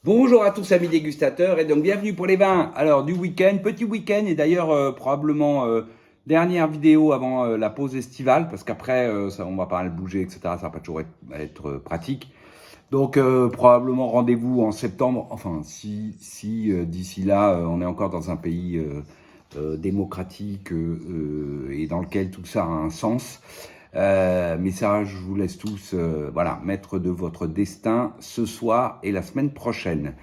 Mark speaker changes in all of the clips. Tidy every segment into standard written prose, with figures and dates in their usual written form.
Speaker 1: Bonjour à tous amis dégustateurs et donc bienvenue pour les vins. Alors du week-end, petit week-end et d'ailleurs probablement dernière vidéo avant la pause estivale parce qu'après ça, on va pas mal bouger etc. Ça va pas toujours être pratique. Donc probablement rendez-vous en septembre. Enfin si d'ici là on est encore dans un pays démocratique et dans lequel tout ça a un sens. Mais ça, je vous laisse tous, voilà, maître de votre destin ce soir et la semaine prochaine.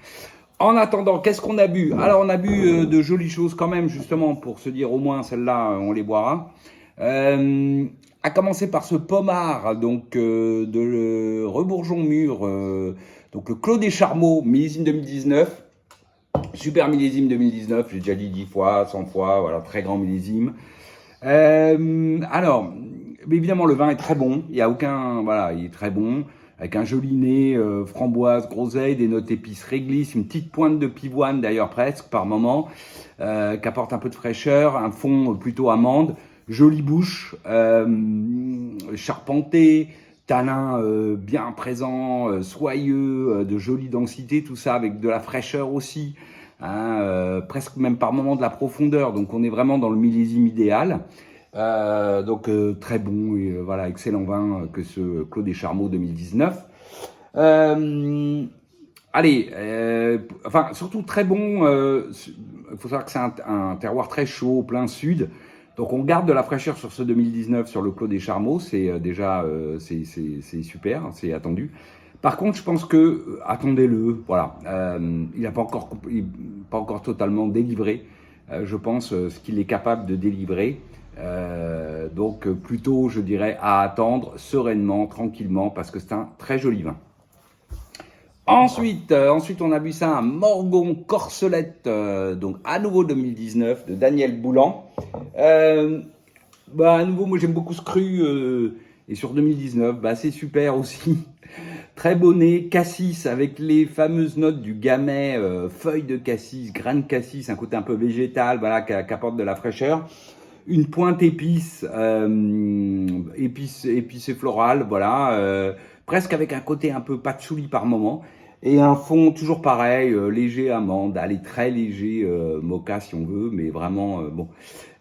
Speaker 1: En attendant, qu'est-ce qu'on a bu? Alors, on a bu de jolies choses quand même, justement, pour se dire au moins celle-là, on les boira. À commencer par ce pommard, donc de Rebourgeon-Mur, donc le Clos des Charmeaux, millésime 2019. Super millésime 2019, j'ai déjà dit 10 fois, 100 fois, voilà, très grand millésime. Alors, évidemment, le vin est très bon. Il y a aucun, voilà, il est très bon, avec un joli nez, framboise, groseille, des notes épices réglisse, une petite pointe de pivoine d'ailleurs presque par moment, qui apporte un peu de fraîcheur, un fond plutôt amande, jolie bouche, charpenté, tanin bien présent, soyeux, de jolie densité, tout ça avec de la fraîcheur aussi. Hein, presque même par moment de la profondeur, donc on est vraiment dans le millésime idéal. Donc très bon et voilà, excellent vin que ce Clos des Charmeaux 2019. Allez, enfin surtout très bon. Il faut savoir que c'est un terroir très chaud, plein sud. Donc on garde de la fraîcheur sur ce 2019 sur le Clos des Charmeaux. C'est déjà c'est super, c'est attendu. Par contre, je pense que attendez-le, voilà, il n'a pas encore totalement délivré. Je pense ce qu'il est capable de délivrer. Donc plutôt, je dirais, à attendre sereinement, tranquillement, parce que c'est un très joli vin. Ensuite, on a bu ça, un Morgon Corcelette, donc à nouveau 2019, de Daniel Boulan. À nouveau, moi j'aime beaucoup ce cru, et sur 2019, c'est super aussi. Très beau nez, cassis avec les fameuses notes du gamay, feuilles de cassis, graines de cassis, un côté un peu végétal, voilà, qui apporte de la fraîcheur. Une pointe épice et florale, voilà, presque avec un côté un peu patchouli par moment. Et un fond toujours pareil, léger amande, allez, très léger mocha si on veut, mais vraiment bon.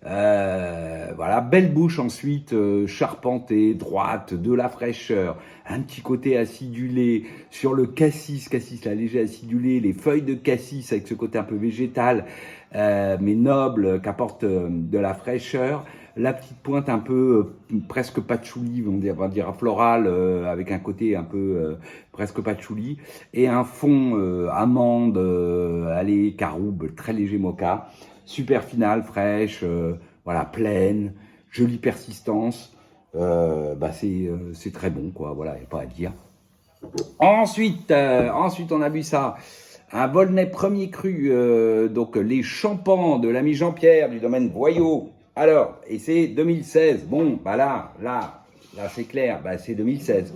Speaker 1: Voilà, belle bouche ensuite, charpentée, droite, de la fraîcheur, un petit côté acidulé sur le cassis, la léger acidulé, les feuilles de cassis avec ce côté un peu végétal, mais noble, qui apporte de la fraîcheur. La petite pointe un peu presque patchouli, on va dire floral, avec un côté un peu presque patchouli, et un fond amande, allez, caroube, très léger mocha, super finale, fraîche, voilà, pleine, jolie persistance. C'est très bon, quoi. Voilà, il n'y a pas à dire. Ensuite, on a bu ça. Un Volnay premier cru, donc les champans de l'ami Jean-Pierre du domaine Boyau. Alors, et c'est 2016. Bon, là, c'est clair, c'est 2016.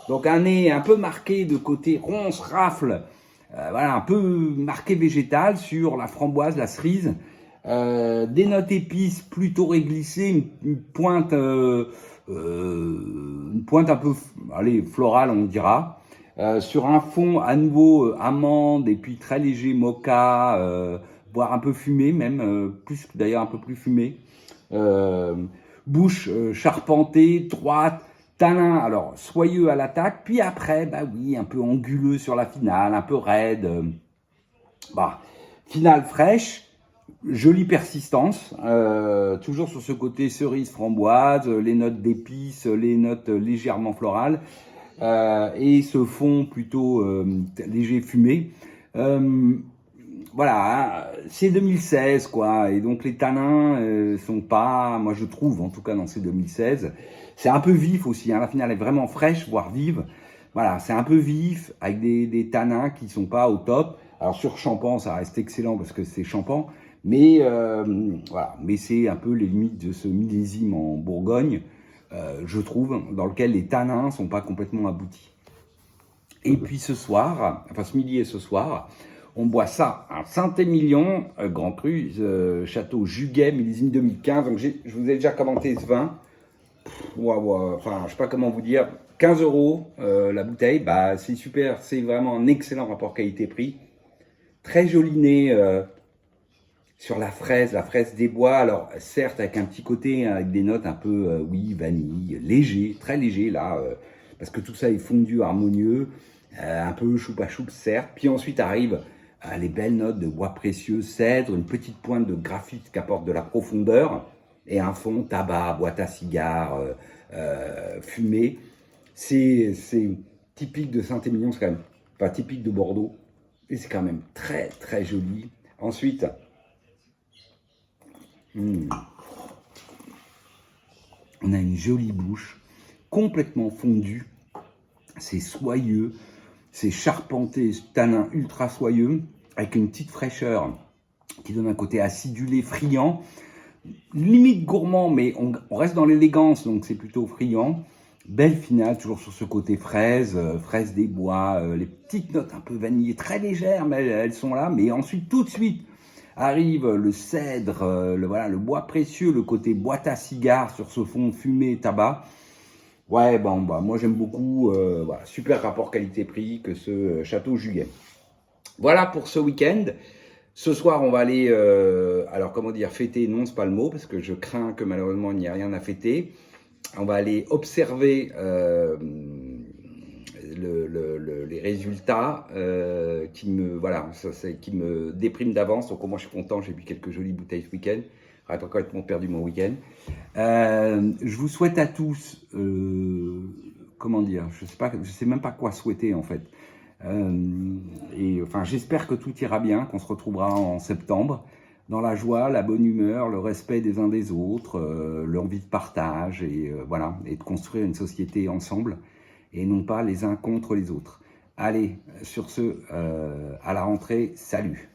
Speaker 1: Donc un nez un peu marqué de côté ronce, rafle, voilà, un peu marqué végétal sur la framboise, la cerise. Des notes épices plutôt réglissées, une pointe un peu, allez, florale, on dira. Sur un fond à nouveau amande et puis très léger mocha, voire un peu fumé même, plus d'ailleurs un peu plus fumé. Euh, Bouche charpentée, droite, tanin, alors soyeux à l'attaque, puis après, oui, un peu anguleux sur la finale, un peu raide. Finale fraîche, jolie persistance, toujours sur ce côté cerise framboise, les notes d'épices, les notes légèrement florales, et ce fond plutôt léger fumé. Voilà, hein, c'est 2016 quoi, et donc les tanins sont pas, moi je trouve en tout cas dans ces 2016, c'est un peu vif aussi, hein, la finale est vraiment fraîche, voire vive. Voilà, c'est un peu vif, avec des tanins qui sont pas au top. Alors sur Champan, ça reste excellent parce que c'est Champan, mais voilà, mais c'est un peu les limites de ce millésime en Bourgogne, je trouve, dans lequel les tanins sont pas complètement aboutis. Et puis ce soir, enfin ce midi et ce soir, on boit ça à Saint-Émilion, Grand Cru, Château Juguet, millésime 2015. Donc je vous ai déjà commenté ce vin. Enfin, je sais pas comment vous dire, 15 € la bouteille, bah, c'est super, c'est vraiment un excellent rapport qualité-prix. Très joli nez sur la fraise des bois. Alors certes avec un petit côté, avec des notes un peu, oui, vanille, léger, très léger là, parce que tout ça est fondu, harmonieux, un peu choupa choup certes. Puis ensuite arrivent les belles notes de bois précieux, cèdre, une petite pointe de graphite qui apporte de la profondeur, et un fond tabac, boîte à cigares, fumée. C'est typique de Saint-Émilion, c'est quand même pas typique de Bordeaux, et c'est quand même très très joli. Ensuite, on a une jolie bouche, complètement fondue, c'est soyeux, c'est charpenté, tanin ultra soyeux, avec une petite fraîcheur qui donne un côté acidulé, friand, limite gourmand, mais on reste dans l'élégance, donc c'est plutôt friand. Belle finale, toujours sur ce côté fraise, fraise des bois, les petites notes un peu vanillées, très légères, mais elles sont là. Mais ensuite, tout de suite, arrive le cèdre, le bois précieux, le côté boîte à cigares sur ce fond fumé, tabac. Ouais, bon, bah, moi j'aime beaucoup, voilà, super rapport qualité-prix que ce Château Juillet. Voilà pour ce week-end. Ce soir, on va aller, alors comment dire, fêter, non, c'est pas le mot, parce que je crains que malheureusement il n'y ait rien à fêter. On va aller observer les résultats qui me dépriment d'avance. Donc moi je suis content, j'ai bu quelques jolies bouteilles ce week-end. J'aurais pas complètement perdu mon week-end. Je vous souhaite à tous, comment dire, je sais même pas quoi souhaiter en fait. Enfin, j'espère que tout ira bien, qu'on se retrouvera en septembre, dans la joie, la bonne humeur, le respect des uns des autres, l'envie de partage, et voilà, et de construire une société ensemble, et non pas les uns contre les autres. Allez, sur ce, à la rentrée, salut!